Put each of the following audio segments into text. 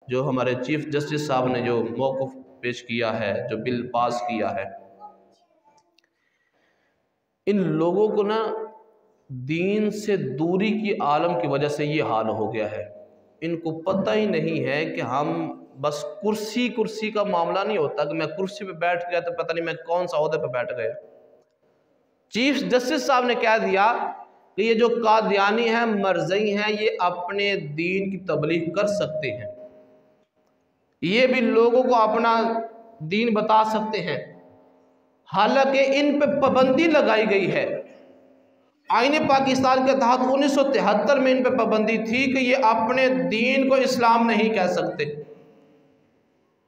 जो हमारे chief justice साहब ने जो मौक़िफ़ पेश किया है, जो बिल पास किया है, इन लोगों को ना दीन से दूरी की आलम की वजह से ये हाल हो गया है। इनको पता ही नहीं है कि हम बस कुर्सी का मामला नहीं होता कि मैं कुर्सी पे बैठ गया तो पता नहीं मैं कौन सा ओहदे पे बैठ गया। चीफ जस्टिस साहब ने कह दिया कि ये जो कादियानी हैं, मरज़ई हैं, ये अपने दीन की तबलीग कर सकते हैं, ये भी लोगों को अपना दीन बता सकते हैं। हालांकि इन पे पाबंदी लगाई गई है। आईने पाकिस्तान के तहत 1973 में इन पे पाबंदी थी कि ये अपने दीन को इस्लाम नहीं कह सकते,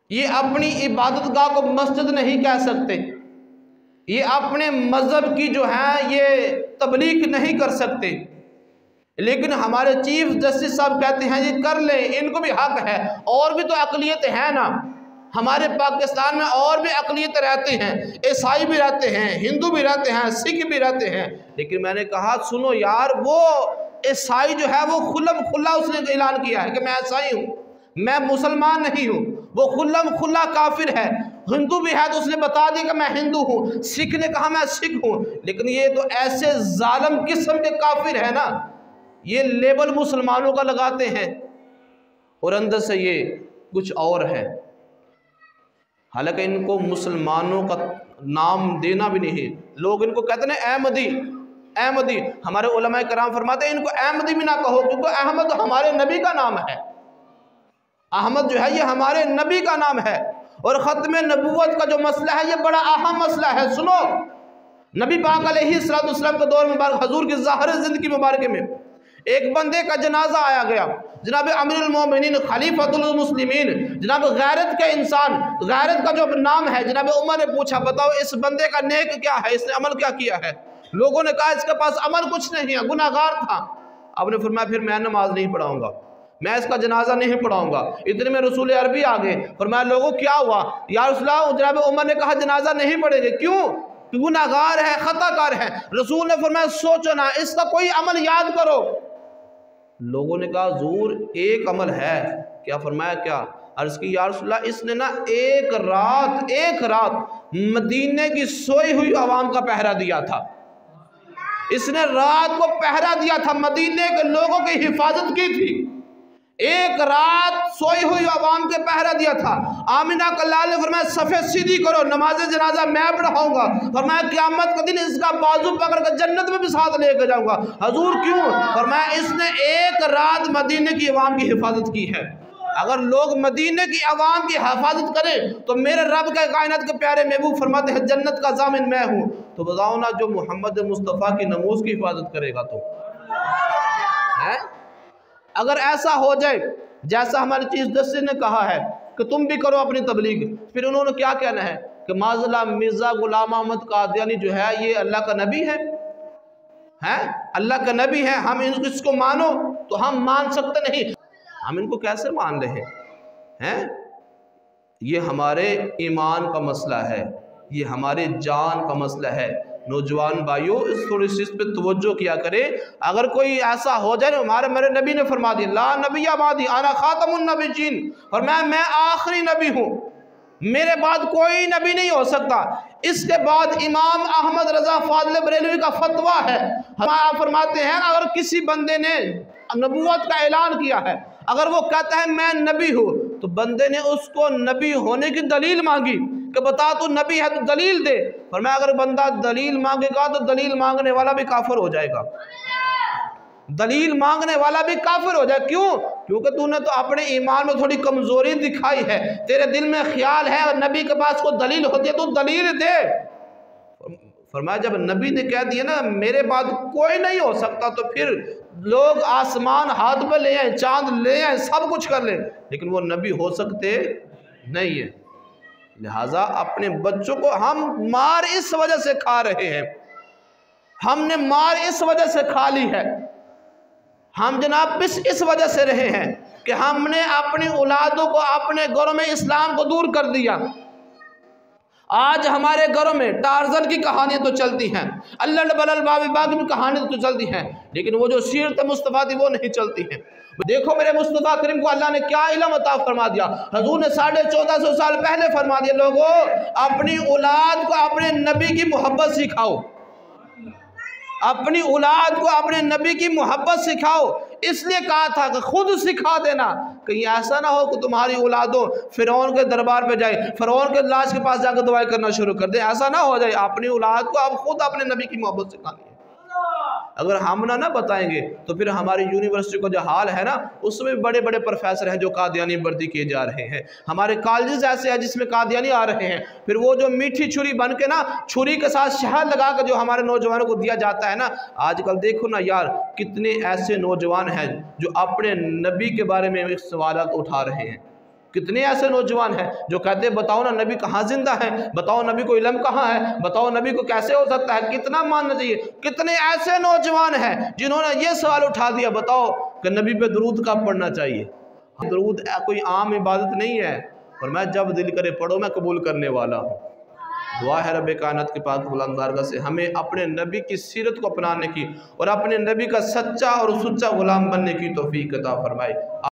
ये अपनी इबादतगाह को मस्जिद नहीं कह सकते, ये अपने मजहब की जो है ये तबलीग नहीं कर सकते। लेकिन हमारे चीफ जस्टिस साहब कहते हैं ये कर लें, इनको भी हक है। और भी तो अक़लियत है ना, हमारे पाकिस्तान में और भी अक़लियत रहते हैं, ईसाई भी रहते हैं, हिंदू भी रहते हैं, सिख भी रहते हैं। लेकिन मैंने कहा सुनो यार, वो ईसाई जो है वो खुल्लम खुल्ला उसने ऐलान किया है कि मैं ईसाई हूँ, मैं मुसलमान नहीं हूँ, वो खुल्लम खुल्ला काफिर है। हिंदू भी है तो उसने बता दिया कि मैं हिंदू हूँ। सिख ने कहा मैं सिख हूँ। लेकिन ये तो ऐसे जालिम किस्म के काफिर है ना, ये लेबल मुसलमानों का लगाते हैं और अंदर से ये कुछ और है। हालांकि इनको मुसलमानों का नाम देना भी नहीं, लोग इनको कहते हैं अहमदी अहमदी। हमारे उलमाए कराम फरमाते हैं इनको अहमदी भी ना कहो, क्योंकि अहमद हमारे नबी का नाम है। अहमद जो है ये हमारे नबी का नाम है। और ख़त्म नबूवत का जो मसला है ये बड़ा अहम मसला है। सुनो, नबी पाक अलैहिस्सलाम के दौर मुबारक हजूर की ज़ाहिर ज़िंदगी मुबारक में एक बंदे का जनाजा आया गया। जनाब अमीरुल मोमिनीन खलीफतुल मुस्लिमीन, जनाब गैरत के इंसान, गैरत का जो नाम है, जनाब उमर ने पूछा बताओ इस बंदे का नेक क्या है, इसने अमल क्या किया है। लोगों ने कहा इसके पास अमल कुछ नहीं है, गुनाहगार था। आपने फरमाया फिर मैं नमाज नहीं पढ़ाऊंगा, मैं इसका जनाजा नहीं पढ़ाऊंगा। इतने में रसूल अरबी आ गए। फरमाया लोगों क्या हुआ या रसूलल्लाह, जनाब उमर ने कहा जनाजा नहीं पढ़ेंगे, क्यों? गुनाहगार है, खताकार है। रसूल ने फरमाया सोचो ना, इसका कोई अमल याद करो। लोगों ने कहा हुजूर एक अमल है। क्या? फरमाया क्या? अर्ज की या रसूलल्लाह, इसने ना एक रात मदीने की सोई हुई आवाम का पहरा दिया था। इसने रात को पहरा दिया था, मदीने के लोगों की हिफाजत की थी। एक रात सोई हुई आवाम के पहरा दिया था। आमिना का लाल ने फरमाया सफ़े सीधी करो, नमाज जनाजा मैं पढ़ाऊंगा। फरमाया क़यामत के दिन इसका बाजू पकड़ कर जन्नत में भी साथ लेकर जाऊंगा। हजूर क्यों? फरमाया इसने एक रात मदीने की आवाम की हिफाजत की है। अगर लोग मदीने की आवाम की हिफाजत करें तो मेरे रब के कायनात के प्यारे महबूब फरमाते हैं जन्नत का जामिन मैं हूँ। तो बताओ ना, जो मोहम्मद मुस्तफ़ा की नमूज़ की हिफाजत करेगा तो है। अगर ऐसा हो जाए जैसा हमारे चीफ जस्टिस ने कहा है कि तुम भी करो अपनी तबलीग, फिर उन्होंने क्या कहना है कि माज़ला मिर्ज़ा गुलाम अहमद कादियानी जो है ये अल्लाह का नबी है, अल्लाह का नबी है, हम इसको मानो। तो हम मान सकते नहीं, हम इनको कैसे मान रहे हैं? ये हमारे ईमान का मसला है, ये हमारे जान का मसला है। नौजवान भाइयों थोड़ी सी इस पर तवज्जो किया करें। अगर कोई ऐसा हो जाए, हमारे मेरे नबी ने फरमा दिया ला नबी बादी आना खातमुन नबीयीन, और मैं आखिरी नबी हूँ, मेरे बाद कोई नबी नहीं हो सकता। इसके बाद इमाम अहमद रजा फाज़िल बरेलवी का फतवा है। हम फरमाते हैं अगर किसी बंदे ने नबूवत का ऐलान किया है, अगर वो कहता है मैं नबी हूँ, तो बंदे ने उसको नबी होने की दलील मांगी कि बता तू नबी है तो दलील दे। और मैं अगर बंदा दलील मांगेगा तो दलील मांगने वाला भी काफिर हो जाएगा, दलील मांगने वाला भी काफिर हो जाए। क्यों? क्योंकि तूने तो अपने ईमान में थोड़ी कमजोरी दिखाई है, तेरे दिल में ख्याल है और नबी के पास कोई दलील होती है तो दलील दे। फरमाया जब नबी ने कह दिया ना मेरे बाद कोई नहीं हो सकता, तो फिर लोग आसमान हाथ में ले आए, चांद ले आए, सब कुछ कर ले, लेकिन वो नबी हो सकते नहीं है। लिहाजा अपने बच्चों को हम मार इस वजह से खा रहे हैं, हमने मार इस वजह से खा ली है, हम जनाब पिस इस वजह से रहे हैं कि हमने अपनी औलादों को अपने घरों में इस्लाम को दूर कर दिया। आज हमारे घरों में टार्जन की कहानियाँ तो चलती हैं, अल्लल बलल बाबी बाग की कहानियाँ तो चलती हैं, लेकिन वो जो सीरत मुस्तफ़ा थी वो नहीं चलती हैं। देखो मेरे मुस्तफ़ा करीम को अल्लाह ने क्या इल्म अता फरमा दिया। हजूर ने 1450 साल पहले फरमा दिया, लोगों अपनी औलाद को अपने नबी की मोहब्बत सिखाओ, अपनी औलाद को अपने नबी की मोहब्बत सिखाओ। इसलिए कहा था कि खुद सिखा देना, कहीं ऐसा ना हो कि तुम्हारी औलादों फिरौन के दरबार पे जाए, फिरौन के लाश के पास जाकर दुआएं करना शुरू कर दे, ऐसा ना हो जाए। अपनी औलाद को आप खुद अपने नबी की मोहब्बत सिखानी है। अगर हम ना बताएंगे तो फिर हमारी यूनिवर्सिटी का जो हाल है ना, उसमें बड़े बड़े प्रोफेसर हैं जो कादियानी भर्ती किए जा रहे हैं, हमारे कॉलेजेस ऐसे हैं जिसमें कादियानी आ रहे हैं। फिर वो जो मीठी छुरी बन के ना, छुरी के साथ शहद लगा कर जो हमारे नौजवानों को दिया जाता है ना, आजकल देखो ना यार, कितने ऐसे नौजवान हैं जो अपने नबी के बारे में सवाल उठा रहे हैं। कितने ऐसे नौजवान हैं जो कहते हैं बताओ ना नबी कहाँ जिंदा है, बताओ नबी को इल्म कहाँ है, बताओ नबी को कैसे हो सकता है, कितना मानना चाहिए। कितने ऐसे नौजवान हैं जिन्होंने ये सवाल उठा दिया, बताओ कि नबी पे दरूद कब पढ़ना चाहिए। दरूद कोई आम इबादत नहीं है, और मैं जब दिल करे पढ़ो, मैं कबूल करने वाला हूँ। दुआ है रब कायनात के पाक बुलंद बारगाह से हमें अपने नबी की सीरत को अपनाने की और अपने नबी का सच्चा और सुच्चा गुलाम बनने की तौफीक अता फरमाए।